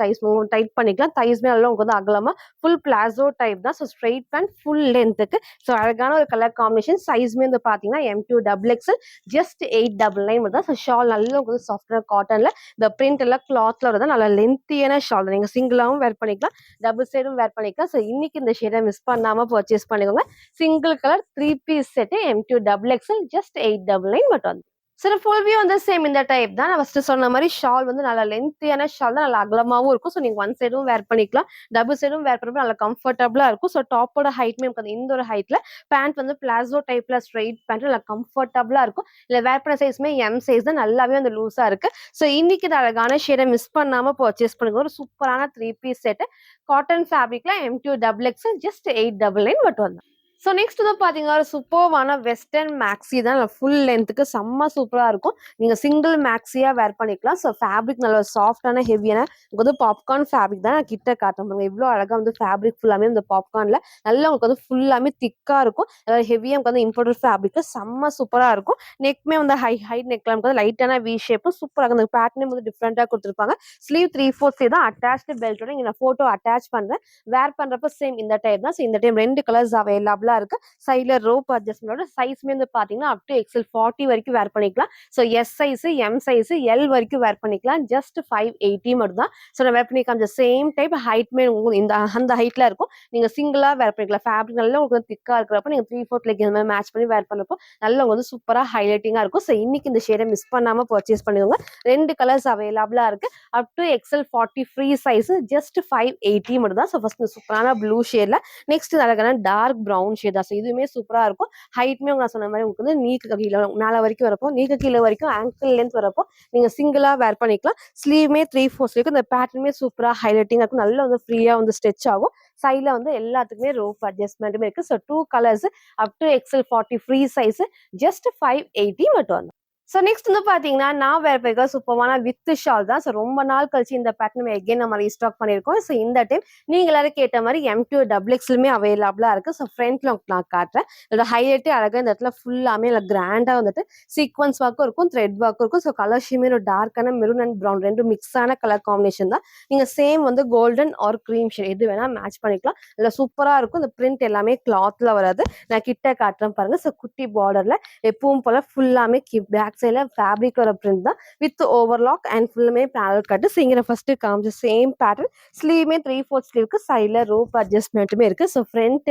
டைட் பண்ணிக்கலாம். தைஸ்மே நல்லா உங்களுக்கு வந்து அகலமா ஃபுல் பிளாசோ டைப் தான். ஸோ ஸ்ட்ரெயிட் பேண்ட் ஃபுல் லென்த்துக்கு ஸோ அழகான ஒரு கலர் காம்பினேஷன். சைஸ்மே வந்து பார்த்தீங்கன்னா M2 டபுள் எக்ஸ்எல் ஜஸ்ட் 899 மட்டும் தான். ஸோ ஷால் நல்லா உங்களுக்கு சாஃப்ட்வேர் காட்டன்ல இந்த பிரிண்ட் எல்லாம் கிளாத்ல வரதான் நல்லா லென்த்தியான ஷால். நீங்க சிங்கிளாவும் வேர் பண்ணிக்கலாம், டபுள் சைடும் வேர் பண்ணிக்கலாம். ஸோ இன்னைக்கு இந்த ஷேடை மிஸ் பண்ணாம பர்ச்சேஸ் பண்ணிக்கோங்க. Single colour 3 piece set M2 double XL just 899 மட்டும். சார் ஃபுல் வியூ வந்து சேம் இந்த டைப் தான். நான் ஃபர்ஸ்ட் சொன்ன மாதிரி ஷால் வந்து நல்லா லென்த்தியான ஷால் தான். நல்லா அகலமாவும் இருக்கும். ஸோ நீங்க ஒன் சைடும் வேர் பண்ணிக்கலாம், டபுள் சைடும் வேர் பண்ணுறப்ப நல்லா கம்ஃபர்டபுளா இருக்கும். ஸோ டாப்போட ஹைட்மே நமக்கு இந்த ஒரு ஹைட்ல பேண்ட் வந்து பிளாசோ டைப்ல ஸ்ட்ரெயிட் பேண்ட் நல்லா கம்ஃபர்டபுளா இருக்கும். இல்லை வேர் பண்ண சைஸ்மே எம் சைஸ் தான். நல்லாவே வந்து லூஸா இருக்கு. ஸோ இன்னைக்கு இந்த அழகான ஷேடை மிஸ் பண்ணாம பர்ச்சேஸ் பண்ணுங்க. ஒரு சூப்பரான 3 பீஸ் செட் காட்டன் ஃபேப்ரிக்ல M2 டபுள் எக்ஸ்எல் ஜஸ்ட் 899 மட்டும் வந்தோம். ஸோ நெக்ஸ்ட் வந்து பார்த்தீங்கன்னா ஒரு சூப்பர்வான வெஸ்டர்ன் மேக்ஸி தான். ஃபுல் லென்த்துக்கு செம்ம சூப்பராக இருக்கும். நீங்கள் சிங்கிள் மேக்ஸியாக வேர் பண்ணிக்கலாம். ஸோ ஃபேப்ரிக் நல்ல சாஃப்டான ஹெவியான உங்களுக்கு வந்து பாப்கார்ன் ஃபேப்ரிக் தான். நான் கிட்ட காட்டுறேன் பாருங்க. இவ்வளோ அழகாக வந்து ஃபேப்ரிக் ஃபுல்லாமே இந்த பாப்கார்னில் நல்லா உங்களுக்கு வந்து ஃபுல்லாமே திக்காக இருக்கும். அதாவது ஹெவியாக நமக்கு வந்து இம்போர்ட்டட் ஃபேப்ரிக்கு செம்ம சூப்பராக இருக்கும். நெக்மே வந்து ஹை நெக்ல நமக்கு வந்து லைட்டான வி ஷேப்பும் சூப்பராக அந்த பேட்டர்னே வந்து டிஃப்ரெண்ட்டாக கொடுத்துருப்பாங்க. ஸ்லீவ் 3/4 தான் அட்டாச்டு பெல்ட்டோட இங்கே நான் ஃபோட்டோ அட்டாச் பண்ணுறேன். வேர் பண்ணுறப்ப சேம் இந்த டைப் தான். ஸோ இந்த டைம் 2 கலர்ஸ் அவைலபிளா இருக்கு. சைட்ல ரோப் அட்ஜஸ்ட்மெண்டோட சைஸ்மே வந்து பாத்தீங்கன்னா அப் டு எக்ஸ்எல் 40 வரைக்கும் வேர் பண்ணிக்கலாம். So S size, M size, L வரைக்கும் வேர் பண்ணிக்கலாம். ஜஸ்ட் 580 மட்டும் தான். ஸோ நான் வேர் பண்ணிக்கலாம். அந்த சேம் டைப் ஹைட்மே இந்த அந்த ஹைட்ல இருக்கும். நீங்க சிங்கிளா வேர் பண்ணிக்கலாம். ஃபேப்ரிக் நல்லா உங்களுக்கு திக்கா இருக்கிறப்ப நீங்க 3/4 லெக் இந்த மாதிரி மேட்ச் பண்ணி வேர் பண்ணப்போ நல்லா உங்களுக்கு வந்து சூப்பரா ஹைலைட்டிங்கா இருக்கும். ஸோ இன்னைக்கு இந்த ஷேடை மிஸ் பண்ணாம பர்ச்சேஸ் பண்ணிக்கோங்க. 2 கலர்ஸ் அவைலபிளா இருக்கு. Up to XL 40 free size just 580 மட்டும் தான். ஸோ ஃபர்ஸ்ட் சூப்பரான ப்ளூ ஷேட்ல நெக்ஸ்ட் அழகான டார்க் ப்ரௌன் ஷேட் தான். ஸோ இதுவுமே சூப்பரா இருக்கும். ஹைட்மே நான் சொன்ன மாதிரி உங்களுக்கு வந்து நீக்கு கீழே மேல வரைக்கும் வரப்போ நீக்கு கீழே வரைக்கும் ஆங்கிள் லென்த் வரப்போ நீங்க சிங்கிளா வேர் பண்ணிக்கலாம். ஸ்லீவ்மே 3/4 ஸ்லீவ். இந்த பேட்டர்னுமே சூப்பரா ஹைலைட்டிங்கா இருக்கும். நல்லா வந்து ஃப்ரீயா வந்து ஸ்ட்ரெச் ஆகும். சைட்ல வந்து எல்லாத்துக்குமே ரோப் அட்ஜஸ்ட்மெண்ட்டுமே இருக்கு. So 2 colours up to XL 40 free size just 580 மட்டும். ஸோ நெக்ஸ்ட் வந்து பார்த்தீங்கன்னா நான் வேர் பண்ணிருக்க சூப்பரான வித் ஷால் தான். ஸோ ரொம்ப நாள் கழிச்சு இந்த பேட்டர்ன் எகைன் நம்ம ரீஸ்டாக் பண்ணியிருக்கோம். ஸோ இந்த டைம் நீங்க எல்லாரும் கேட்ட மாதிரி M2 டபுள் எக்ஸ்லுமே அவைலபிளா இருக்கு. ஸோ ஃப்ரண்ட்ல நான் காட்டுறேன். இதோட ஹைலைட்டே அழகாக இந்த இடத்துல ஃபுல்லாமே இல்லை கிராண்டா வந்துட்டு சீக்வன்ஸ் ஒர்க்கும் இருக்கும், த்ரெட் ஒர்க்கும் இருக்கும். ஸோ கலர் ஷீமே ஒரு டார்க்கான மெரூன் அண்ட் ப்ரௌன் ரெண்டும் மிக்ஸான கலர் காம்பினேஷன் தான். நீங்க சேம் வந்து கோல்டன் ஆர் க்ரீம் ஷேட் எது வேணா மேட்ச் பண்ணிக்கலாம். இதுல சூப்பரா இருக்கும். இந்த பிரிண்ட் எல்லாமே கிளாத்ல வராது. நான் கிட்ட காட்டுறேன் பாருங்க. ஸோ குட்டி பார்டர்ல எப்பவும் போல ஃபுல்லாமே பேக் பேக் சைடில் ஃபேப்ரிக் வர பிரிண்ட் தான் வித் ஓவர்லாக் அண்ட் ஃபுல்லுமே பேனல் கட்டு. ஸோ இங்கே ஃபஸ்ட்டு காமிச்ச சேம் பேட்டர்ன் ஸ்லீவுமே 3/4 ஸ்லீவுக்கு சைடில் ரோப் அட்ஜஸ்ட்மெண்ட்டுமே இருக்குது. ஸோ ஃப்ரண்ட்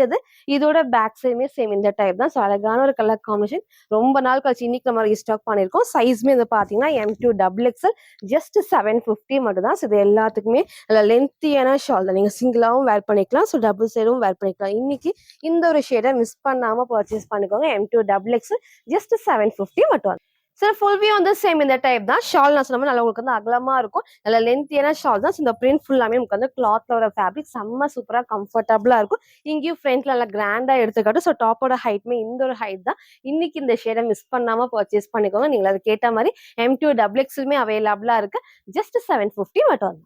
இதோட பேக் சைடுமே சேம் இந்த டைப் தான். ஸோ அழகான ஒரு கலர் காம்பினேஷன். ரொம்ப நாள் கழிச்சு இன்னைக்கு நம்ம ரீஸ்டாக் பண்ணியிருக்கோம். சைஸ்மே பார்த்தீங்கன்னா M2 XXL ஜஸ்ட் 750 மட்டும் தான். ஸோ இது எல்லாத்துக்குமே அதில் லென்த்தியான ஷால் தான். நீங்கள் சிங்கிளாகவும் வேர் பண்ணிக்கலாம், ஸோ டபுள் சைடும் வேர் பண்ணிக்கலாம். இன்னைக்கு இந்த ஒரு ஷேடை மிஸ் பண்ணாமல் பர்ச்சேஸ் பண்ணிக்கோங்க. M2 XXL ஜஸ்ட் 750 மட்டும். சார் ஃபுல் வியூ வந்து சேம் இந்த டைப் தான். ஷால் நான் சொன்ன நல்லா உங்களுக்கு வந்து அகலமா இருக்கும், நல்ல லென்த்தியான ஷால் தான். இந்த பிரிண்ட் ஃபுல்லாமே உங்களுக்கு வந்து கிளாத்ல வர ஃபேப்ரிக் செம்ம சூப்பரா கம்ஃபர்டபுளா இருக்கும். இங்கேயும் ஃப்ரண்ட்ல நல்லா கிராண்டா எடுத்துக்காட்டும். ஸோ டாப்போட ஹைட்மே இந்த ஒரு ஹைட் தான். இன்னைக்கு இந்த ஷேடை மிஸ் பண்ணாம பர்ச்சேஸ் பண்ணிக்கோங்க. நீங்கள் அது கேட்ட மாதிரி M2 XXLமே அவைலபிளா இருக்கு. ஜஸ்ட் 750 மட்டும்.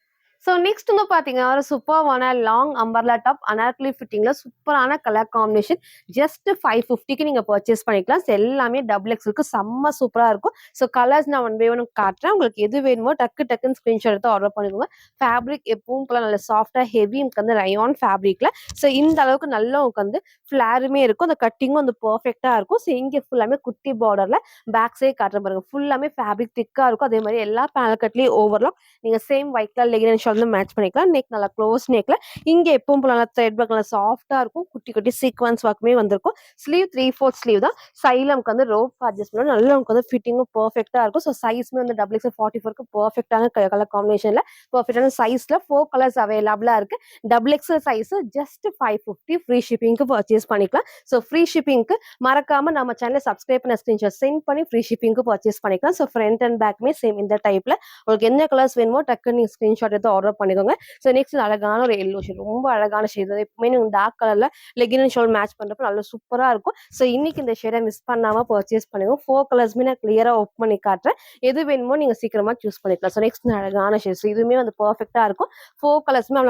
ஸோ நெக்ஸ்ட் வந்து பார்த்தீங்கன்னா ஒரு சூப்பர்வான லாங் அம்பர்லா டாப் அனார்கலி ஃபிட்டிங்ல சூப்பரான கலர் காம்பினேஷன். ஜஸ்ட் 550க்கு நீங்கள் பர்ச்சேஸ் பண்ணிக்கலாம். ஸோ எல்லாமே XXLக்கு செம்ம சூப்பராக இருக்கும். ஸோ கலர்ஸ் நான் ஒன் பை ஒன் காட்டுறேன். உங்களுக்கு எது வேணுமோ டக்குன்னு ஸ்க்ரீன்ஷாட் எடுத்து ஆர்டர் பண்ணிக்கோங்க. ஃபேப்ரிக் எப்பவும் போல நல்ல சாஃப்டாக ஹெவி உங்களுக்கு வந்து ரயான் ஃபேப்ரிக்ல. ஸோ இந்த அளவுக்கு நல்லா உங்களுக்கு வந்து ஃபிளாருமே இருக்கும். அந்த கட்டிங்கும் வந்து பர்ஃபெக்டாக இருக்கும். ஸோ இங்கே ஃபுல்லாமே குட்டி பார்டர்ல பேக் சைடு காட்டுற பாருங்க. ஃபுல்லாமே ஃபேப்ரிக் திக்காக இருக்கும். அதே மாதிரி எல்லா பேனல் கட்லேயும் ஓவர்லாக். நீங்கள் same white colour legging shawl வந்து மேட்ச் பண்ணிக்கலாம். நெக் நல்லா க்ளோஸ் நெக்ல இங்கே எப்பவும் போல நல்லா த்ரெட் ஒர்க் நல்லா சாஃப்டா இருக்கும். குட்டி குட்டி சீக்வன்ஸ் ஒர்க்குமே வந்திருக்கும். ஸ்லீவ் 3/4 ஸ்லீவ் தான். சைடில் நமக்கு வந்து ரோப் அட்ஜஸ்ட் பண்ணி நல்லா நமக்கு வந்து ஃபிட்டிங்கும் பர்ஃபெக்டா இருக்கும். ஸோ சைஸ்மே வந்து XXL 44க்கு பர்ஃபெக்டான கலர் காம்பினேஷன்ல பர்ஃபெக்டான சைஸ்ல 4 கலர்ஸ் அவைலபிளா இருக்கு. XXL சைஸ் ஜஸ்ட் 550 ஃப்ரீ ஷிப்பிங்க்கு பர்ச்சேஸ் பண்ணிக்கலாம். ஸோ ஃப்ரீ ஷிப்பிங்க்கு மறக்காம நம்ம சேனலை சப்ஸ்கிரைப் பண்ண ஸ்கிரீன்ஷாட் சென்ட் பண்ணி ஃப்ரீ ஷிப்பிங்க்கு பர்ச்சேஸ் பண்ணிக்கலாம். ஸோ ஃப்ரண்ட் அண்ட் பேக்மே சேம் இந்த டைப்ல உங்களுக்கு என்ன கலர்ஸ் வேணுமோ டக்குன்னு நீங்கள் ஸ்கிரீன்ஷாட் எடுத்து ஆர்டர் பண்ணிக்கோங்க. ஸோ நெக்ஸ்ட் அழகான ஒரு எல்லோ ஷேட், ரொம்ப அழகான ஷேட். எப்பவுமே நீங்கள் டார்க் கலர்ல லெகின் அண்ட் ஷால் மேட்ச் பண்றப்ப நல்லா சூப்பரா இருக்கும். ஸோ இன்னைக்கு இந்த ஷேடை மிஸ் பண்ணாம பர்ச்சேஸ் பண்ணிக்கோங்க. 4 கலர்ஸ்மே நான் கிளியரா ஓப்பன் பண்ணி காட்டுறேன். எது வேணுமோ நீங்க சீக்கிரமா சூஸ் பண்ணிக்கலாம். ஸோ நெக்ஸ்ட் அழகான ஷேட்ஸ் இதுவுமே வந்து பர்ஃபெக்டா இருக்கும். 4 கலர்ஸ்மே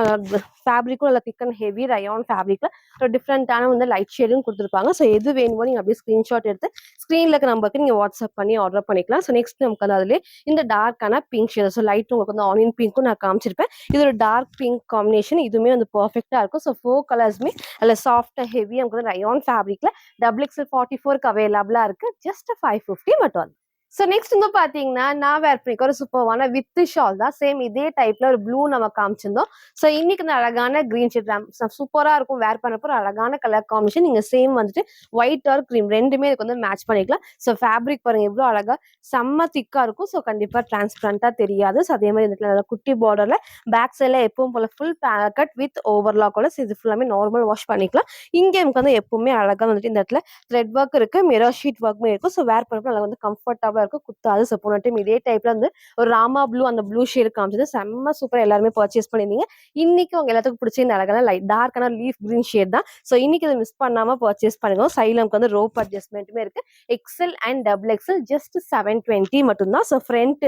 ஃபேப்ரிக்கும் நல்லா திக் அண்ட் ஹெவி ரயான் ஃபேப்ரிக்ல ஒரு டிஃப்ரெண்டான வந்து லைட் ஷேடும் கொடுத்துருப்பாங்க. ஸோ எது வேணுமோ நீங்க அப்படியே ஸ்கிரீன்ஷாட் எடுத்து ஸ்க்ரீன்ல இருக்க நம்பருக்கு நீங்க வாட்ஸ்அப் பண்ணி ஆர்டர் பண்ணிக்கலாம். ஸோ நெக்ஸ்ட் நமக்கு வந்து அதுலேயே இந்த டார்க்கான பிங்க் ஷேட், ஸோ லைட் உங்களுக்கு வந்து ஆனியன் பிங்க்கும் நான் காமிச்சிருப்பேன். இது ஒரு டார்க் பிங்க் காம்பினேஷன். இதுவுமே வந்து பர்ஃபெக்டா இருக்கும். ஸோ 4 கலர்ஸ்மே அதில் சாஃப்டா ஹெவி நமக்கு வந்து ரயான் ஃபேப்ரிக்ல XXL 44க்கு அவைலபிளா இருக்கு. ஜஸ்ட் 550 மட்டும். ஸோ நெக்ஸ்ட் வந்து பார்த்தீங்கன்னா நான் வேர் பண்ணிக்க ஒரு சூப்பர்வான வித் ஷால் தான். சேம் இதே டைப்ல ஒரு ப்ளூ நம்ம காமிச்சிருந்தோம். ஸோ இன்னைக்கு இந்த அழகான கிரீன் ஷேட் சூப்பரா இருக்கும். வேர் பண்ணப்போ ஒரு அழகான கலர் காம்பினேஷன். நீங்க சேம் வந்துட்டு ஒயிட் ஆர் கிரீம் ரெண்டுமே இதுக்கு வந்து மேட்ச் பண்ணிக்கலாம். ஸோ ஃபேப்ரிக் பாருங்க எவ்வளோ அழகா செம்ம திக்கா இருக்கும். ஸோ கண்டிப்பா டிரான்ஸ்பரண்டா தெரியாது. ஸோ அதே மாதிரி இந்த குட்டி பார்டர்ல பேக் சைட்ல எப்பவும் போல ஃபுல் பேனல் கட் வித் ஓவர்லாக்கோட இது ஃபுல்லாமே நார்மல் வாஷ் பண்ணிக்கலாம். இங்கே நமக்கு வந்து எப்பவுமே அழகா வந்துட்டு இந்த இடத்துல த்ரெட் ஒர்க் இருக்கு, மிரர் ஷீட் ஒர்க்குமே இருக்கும். ஸோ வேர் பண்ணப்போ நல்லா வந்து கம்ஃபர்டபுளா இருக்கும், குத்தாது. ஸோ போன டைம் இதே டைப்ல வந்து ஒரு ராமா ப்ளூ அந்த ப்ளூ ஷேட் காமிச்சது செம்ம சூப்பர், எல்லாருமே பர்ச்சேஸ் பண்ணிருந்தீங்க. இன்னைக்கு உங்க எல்லாத்துக்கும் பிடிச்ச இந்த அழகான லைட் டார்க்கான லீஃப் கிரீன் ஷேட் தான். ஸோ இன்னைக்கு இதை மிஸ் பண்ணாம பர்ச்சேஸ் பண்ணுங்க. சைடில் நமக்கு வந்து ரோப் அட்ஜஸ்ட்மெண்ட்டுமே இருக்கு. XL அண்ட் XXL ஜஸ்ட் 720 மட்டும்தான். ஸோ ஃப்ரண்ட்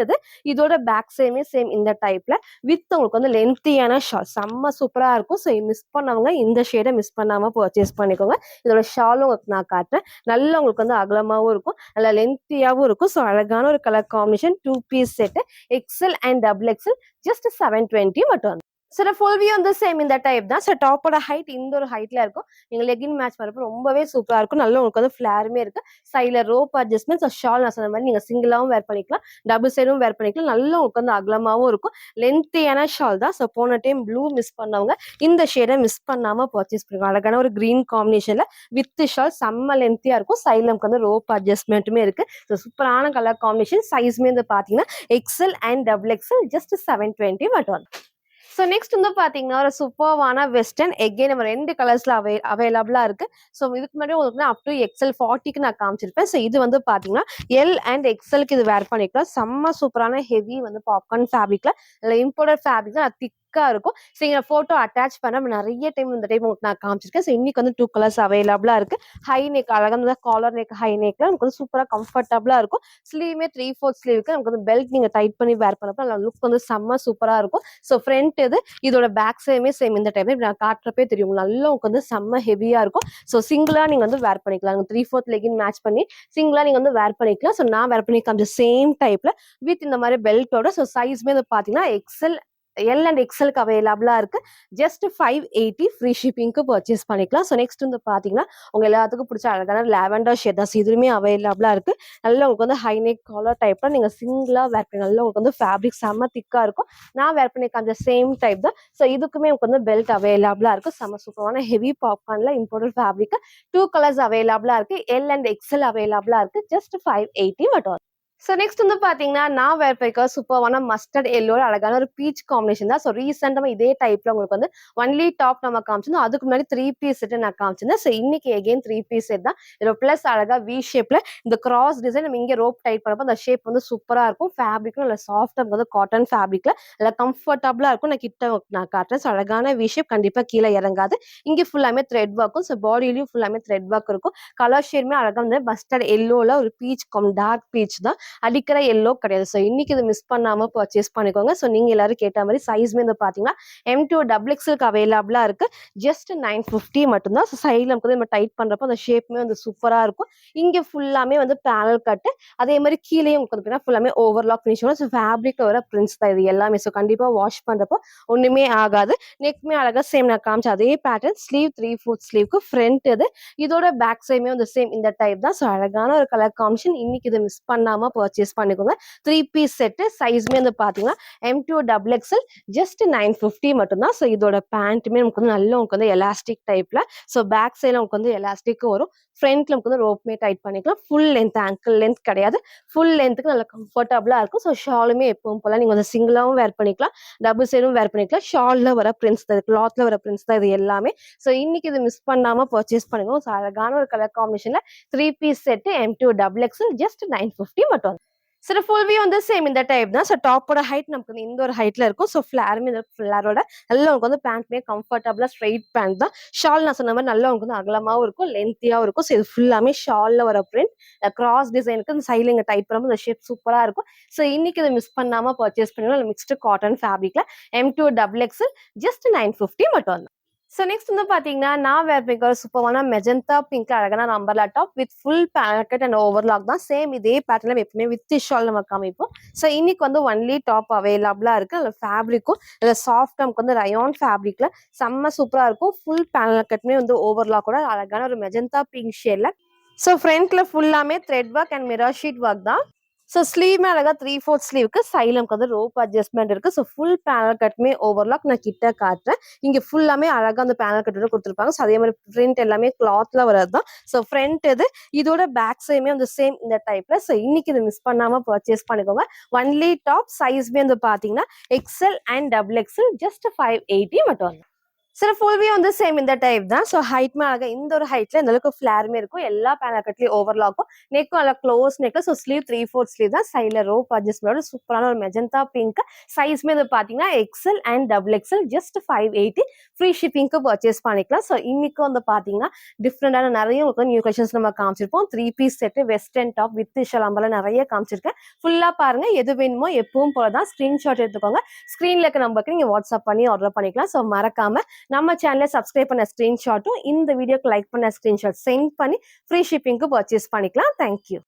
இதோட பேக் சைடுமே சேம் இந்த டைப்ல வித் உங்களுக்கு வந்து லென்த்தியான ஷால் செம்ம சூப்பரா இருக்கும். ஸோ மிஸ் பண்ணவங்க இந்த ஷேடை மிஸ் பண்ணாம பர்ச்சேஸ் பண்ணிக்கோங்க. இதோட ஷாலும் உங்களுக்கு நான் காட்டுறேன். நல்லா உங்களுக்கு வந்து அகலமாவும் இருக்கும், நல்லா லென்த்தியாவும் இருக்கும். ஸோ அழகான ஒரு colour combination 2 piece set XL and XXL just 720 மட்டும். சார் ஃபுல் வியூ வந்து சேம் இந்த டைப் தான். ஸோ டாப்போட ஹைட் இந்த ஒரு ஹைட்ல இருக்கும். நீங்க லெகின் மேட்ச் பண்ணுறப்ப ரொம்பவே சூப்பரா இருக்கும். நல்லா உங்களுக்கு வந்து ஃபிளாருமே இருக்கு. சைடில் ரோப் அட்ஜஸ்ட்மெண்ட். ஸோ ஷால் நான் சொன்ன மாதிரி நீங்க சிங்கிளாவும் வேர் பண்ணிக்கலாம், டபுள் சைடும் வேர் பண்ணிக்கலாம். நல்லா உங்களுக்கு வந்து அகலமாவும் இருக்கும், லென்த்தியான ஷால் தான். ஸோ போன டைம் ப்ளூ மிஸ் பண்ணவங்க இந்த ஷேடை மிஸ் பண்ணாம பர்ச்சேஸ் பண்ணிக்கலாம். அழகான ஒரு கிரீன் காம்பினேஷன்ல வித் ஷால் செம்ம லென்த்தியா இருக்கும். சைடில் நமக்கு வந்து ரோப் அட்ஜஸ்ட்மெண்ட்டுமே இருக்கு. ஸோ சூப்பரான கலர் காம்பினேஷன். சைஸ்மே வந்து பாத்தீங்கன்னா XL அண்ட் XXL ஜஸ்ட் 720 மட்டும். ஸோ நெக்ஸ்ட் வந்து பார்த்தீங்கன்னா ஒரு சூப்பர்வான வெஸ்டர்ன் எகெயின் நம்ம 2 கலர்ஸ்ல அவைலபிளா இருக்கு. ஸோ இதுக்கு முன்னாடி உங்களுக்கு அப் டு XL 40க்கு நான் காமிச்சிருப்பேன். ஸோ இது வந்து பார்த்தீங்கன்னா L அண்ட் XLக்கு இது வேர் பண்ணிக்கலாம். செம்ம சூப்பரான ஹெவி வந்து பாப்கார்ன் ஃபேப்ரிக்ல இம்போர்ட்டட் ஃபேப்ரிக் தான் திக்கா இருக்கும். ஸோ இங்க போட்டோ அட்டாச் பண்ண நிறைய டைம் இந்த டைம் உங்களுக்கு நான் காமிச்சிருக்கேன். ஸோ இன்னைக்கு வந்து 2 கலர்ஸ் அவைலபிளா இருக்கு. ஹை நெக் அழகாக காலர் நெக் ஹை நெக்ல நமக்கு வந்து சூப்பரா கம்ஃபர்டபுளா இருக்கும். ஸ்லீவ்மே 3/4 ஸ்லீவுக்கு நமக்கு வந்து பெல்ட் நீங்க டைட் பண்ணி வேர் பண்ணப்போ நல்லா லுக் வந்து செம்ம சூப்பரா இருக்கும். ஸோ ஃப்ரண்ட் இதோட பேக் சைடுமே சேம் இந்த டைம் நான் காட்டுறப்பே தெரியும், நல்லா உங்களுக்கு வந்து செம்ம ஹெவியா இருக்கும். ஸோ சிங்கிளா நீங்க வந்து வேர் பண்ணிக்கலாம். 3/4 லெகின் மேட்ச் பண்ணி சிங்கிளா நீங்க வந்து வேர் பண்ணிக்கலாம். ஸோ நான் வேர் பண்ணி காமிச்ச சேம் டைப்ல வித் இந்த மாதிரி பெல்ட்டோட. ஸோ சைஸ்மே வந்து பாத்தீங்கன்னா XL எல் அண்ட் எக்ஸலுக்கு அவைலபிளா இருக்கு. ஜஸ்ட் 580 ஃப்ரீ ஷிப்பிங்க்கு பர்ச்சேஸ் பண்ணிக்கலாம். ஸோ நெக்ஸ்ட் வந்து பார்த்தீங்கன்னா, உங்க எல்லாத்துக்கும் பிடிச்ச அழகான லாவெண்டர் ஷேட் தான். ஸோ இதுவுமே அவைலபிளா இருக்கு. நல்லா உங்களுக்கு வந்து ஹை நெக் காலர் டைப்ல நீங்க சிங்கிளா வேர் பண்ணி நல்லா உங்களுக்கு வந்து ஃபேப்ரிக் செம்ம திக்கா இருக்கும். நான் வேர் பண்ணி காமிச்ச சேம் டைப் தான். ஸோ இதுக்குமே உங்களுக்கு வந்து பெல்ட் அவைலபிளா இருக்கு. செம்ம சூப்பரான ஹெவி பாப்கார்ன்ல இம்போர்ட்டட் ஃபேப்ரிக் 2 கலர்ஸ் அவைலபிளா இருக்கு. எல் அண்ட் எக்ஸல் அவைலபிளா இருக்கு. ஜஸ்ட் 580 மட்டும். ஸோ நெக்ஸ்ட் வந்து பார்த்தீங்கன்னா, நான் வேர் பண்ணிருக்க சூப்பர்வான மஸ்டர்ட் எல்லோட அழகான ஒரு பீச் காம்பினேஷன் தான். ஸோ ரீசெண்டா இதே டைப்ல உங்களுக்கு வந்து ஒன்லி டாப் நம்ம காமிச்சிருந்தோம். அதுக்கு முன்னாடி 3 பீஸ் செட் நான் காமிச்சிருந்தேன். ஸோ இன்னைக்கு அகைன் 3 பீஸ் செட் தான். இதுல பிளஸ் அழகா வி ஷேப்ல இந்த கிராஸ் டிசைன் நம்ம இங்க ரோப் டைப் பண்ணப்போ அந்த ஷேப் வந்து சூப்பரா இருக்கும். ஃபேப்ரிக்கும் நல்ல சாஃப்டா வந்து காட்டன் ஃபேப்ரிக்ல நல்லா கம்ஃபர்டபுளா இருக்கும். நான் காட்டுறேன். ஸோ அழகான வி ஷேப் கண்டிப்பா கீழே இறங்காது. இங்க ஃபுல்லாமே த்ரெட் ஒர்க்கும். ஸோ பாடியிலயும் ஃபுல்லாமே த்ரெட் ஒர்க் இருக்கும். கலர் ஷேடுமே அழகா வந்து மஸ்டர்ட் எல்லோல ஒரு பீச் டார்க் பீச் தான். அடிக்கிற எல்லோ கிடையாது. ஸோ இன்னைக்கு இது மிஸ் பண்ணாம பர்ச்சேஸ் பண்ணிக்கோங்க. ஸோ நீங்க எல்லாரும் கேட்ட மாதிரி சைஸ்மே வந்து பாத்தீங்கன்னா M2 XXL அவைலபிளா இருக்கு. ஜஸ்ட் 950 மட்டும்தான். ஸோ சைட்ல நமக்கு நம்ம டைட் பண்றப்போ அந்த ஷேப்மே வந்து சூப்பரா இருக்கும். இங்க ஃபுல்லாமே வந்து பேனல் கட்டு, அதே மாதிரி கீழே உங்களுக்கு ஃபுல்லாமே ஓவர்லாக் ஃபினிஷ் வரும். ஸோ ஃபேப்ரிக் வர பிரிண்ட்ஸ் தான் இது எல்லாமே. ஸோ கண்டிப்பா வாஷ் பண்றப்போ ஒண்ணுமே ஆகாது. நெக்மே அழகா சேம் நான் காமிச்ச அதே பேட்டர்ன் ஸ்லீவ் 3/4 ஸ்லீவ்க்கு ஃப்ரண்ட் இது. இதோட பேக் சைடுமே வந்து சேம் இந்த டைப் தான். ஸோ அழகான ஒரு கலர் காம்பினேஷன். இன்னைக்கு இதை மிஸ் பண்ணாம பர்ச்சேஸ் பண்ணிக்கோங்க. 3 பீஸ் செட்டு சைஸ்மே வந்து பாத்தீங்கன்னா M2 XXL ஜஸ்ட் 950 மட்டும்தான். ஸோ இதோட பேண்ட்டுமே நமக்கு வந்து நல்ல உங்களுக்கு வந்து எலாஸ்டிக் டைப்ல. ஸோ பேக் சைட்ல உங்களுக்கு வந்து எலாஸ்டிக் வரும். ஃப்ரண்ட்ல நமக்கு வந்து ரோப்மே டைட் பண்ணிக்கலாம். ஃபுல் லென்த் ஆங்கிள் லென்த் கிடையாது. ஃபுல் லென்த்துக்கு நல்ல கம்ஃபர்டபுளா இருக்கும். ஸோ ஷாலுமே எப்பவும் போல நீங்க வந்து சிங்கிளாவும் வேர் பண்ணிக்கலாம், டபுள் சைடும் வேர் பண்ணிக்கலாம். ஷால்ல வர பிரிண்ட்ஸ் தான், கிளாத்ல வர பிரிண்ட்ஸ் தான் இது எல்லாமே. ஸோ இன்னைக்கு இது மிஸ் பண்ணாம பர்ச்சேஸ் பண்ணுங்க. ஸோ அழகான ஒரு கலர் காம்பினேஷன்ல 3 piece set M2 XXL just 950 மட்டும். சரி, ஃபுல் வியூ வந்து சேம் இந்த டைப் தான். ஸோ டாப்போட ஹைட் நமக்கு வந்து இந்த ஒரு ஹைட்ல இருக்கும். ஸோ ஃபிளாருமே இந்த ஃபிளாரோட நல்லா உங்களுக்கு வந்து பேண்ட்மே கம்ஃபர்டபுளா ஸ்ட்ரைட் பேண்ட் தான். ஷால் நான் சொன்ன மாதிரி நல்லா உங்களுக்கு வந்து அகலமாவும் இருக்கும், லென்த்தியாவும் இருக்கும். ஸோ இது ஃபுல்லாமே ஷால்ல வர பிரிண்ட் கிராஸ் டிசைனுக்கு இந்த சைட்ல இங்க டைட் பண்ணும்போது இந்த ஷேப் சூப்பரா இருக்கும். ஸோ இன்னைக்கு இதை மிஸ் பண்ணாம பர்ச்சேஸ் பண்ணுங்க. மிக்ஸ்டு காட்டன் ஃபேப்ரிக்ல M2 XXL ஜஸ்ட் 950 மட்டும். ஸோ நெக்ஸ்ட் வந்து பாத்தீங்கன்னா, நான் வேர் பண்ணிக்கிற சூப்பரான மெஜந்தா பிங்க்ல அழகான umbrella top with full packet and overlock தான். சேம் இதே பேட்டர்ல எப்பவுமே வித் ஷால் நம்ம காமிப்போம். ஸோ இன்னைக்கு வந்து ஒன்லி டாப் அவைலபிளா இருக்கு. அதில் ஃபேப்ரிக்கும் இதில் சாஃப்ட் நமக்கு வந்து ரயான் ஃபேப்ரிக்ல செம்ம சூப்பரா இருக்கும். ஃபுல் பேக்கெட்டுமே வந்து ஓவர்லாக்கோட அழகான ஒரு மெஜந்தா பிங்க் ஷேட்ல. ஸோ ஃப்ரண்ட்ல ஃபுல்லாமே thread work and mirror sheet work தான். ஸோ ஸ்லீவ்மே அழகா 3/4 ஸ்லீவுக்கு சைலம்க்கு வந்து ரோப் அட்ஜஸ்ட்மெண்ட் இருக்கு. ஸோ ஃபுல் பேனல் கட்டுமே ஓவர்லாக் நான் கிட்ட காட்டுறேன். இங்க ஃபுல்லாமே அழகா அந்த பேனல் கட்டோட கொடுத்துருப்பாங்க. ஸோ அதே மாதிரி பிரிண்ட் எல்லாமே கிளாத்ல வரது தான். ஸோ ஃப்ரண்ட் இது, இதோட பேக் சைடுமே வந்து சேம் இந்த டைப்ல. ஸோ இன்னைக்கு இது மிஸ் பண்ணாம பர்ச்சேஸ் பண்ணிக்கோங்க. ஒன்லி டாப் சைஸ்மே வந்து பாத்தீங்கன்னா XL அண்ட் XXL ஜஸ்ட் 580 மட்டும். சார் ஃபுல் வியூ வந்து சேம் இந்த டைப் தான். ஸோ ஹைட்மே அழகா இந்த ஒரு ஹைட்ல இந்த அளவுக்கு ஃபிளாருமே இருக்கும். எல்லா பேனக்கட்லயும் ஓவர்லாக்கும், நெக்கும் நல்லா close neck. So sleeve 3/4 sleeve தான். சைட்ல ரோப் அட்ஜஸ்ட்மெண்ட் சூப்பரான ஒரு மெஜந்தா பிங்க். சைஸ்மே இது பாத்தீங்கன்னா XL and XXL just 580 free ஷிப்பிங்க்கு பர்ச்சேஸ் பண்ணிக்கலாம். ஸோ இன்னைக்கு வந்து பாத்தீங்கன்னா டிஃப்ரெண்டான நிறைய நியூ கலெக்ஷன்ஸ் நம்ம காமிச்சிருப்போம். 3 piece set western top with ஷலம்பல நிறைய காமிச்சிருக்கேன். ஃபுல்லா பாருங்க. எது வேணுமோ எப்பவும் போலதான் ஸ்கிரீன்ஷாட் எடுத்துக்கோங்க. ஸ்கிரீன்ல இருக்க நம்பருக்கு நீங்க வாட்ஸ்அப் பண்ணி ஆர்டர் பண்ணிக்கலாம். ஸோ மறக்காம நம்ம சேனலை சப்ஸ்கிரைப் பண்ண ஸ்கிரீன்ஷாட்டும் இந்த வீடியோக்கு லைக் பண்ண ஸ்கிரீன்ஷாட் சென்ட் பண்ணி ஃப்ரீ ஷிப்பிங்க்கு பர்ச்சேஸ் பண்ணிக்கலாம். தேங்க்யூ.